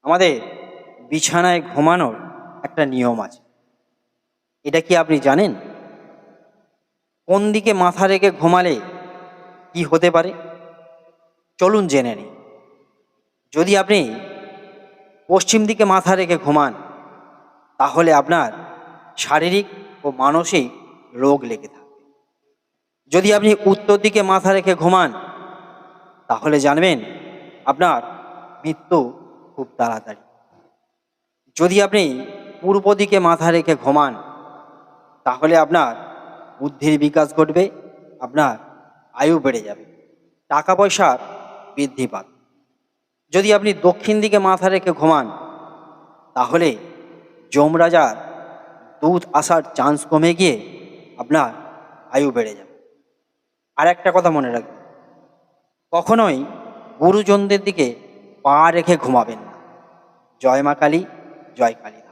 আমাদের বিছানায় ঘুমানোর একটা নিয়ম আছে। এটা কি আপনি জানেন? কোন দিকে মাথা রেখে ঘুমালে কি হতে পারে? চলুন জেনে নিই। যদি আপনি পশ্চিম দিকে মাথা রেখে ঘুমান, তাহলে আপনার শারীরিক ও মানসিক রোগ লেগে থাকবে। যদি আপনি উত্তর দিকে মাথা রেখে ঘুমান, তাহলে জানবেন আপনার মৃত্যু খুব তাড়াতাড়ি। যদি আপনি পূর্ব দিকে মাথা রেখে ঘুমান, তাহলে আপনার বুদ্ধির বিকাশ ঘটবে, আপনার আয়ু বেড়ে যাবে, টাকা পয়সার বৃদ্ধি পাবে। যদি আপনি দক্ষিণ দিকে মাথা রেখে ঘুমান, তাহলে যমরাজার দূত আসার চান্স কমে গিয়ে আপনার আয়ু বেড়ে যাবে। আর একটা কথা মনে রাখবেন, কখনোই গুরুজনদের দিকে পা রেখে ঘুমাবেন না। জয় মা কালী, জয় কালী।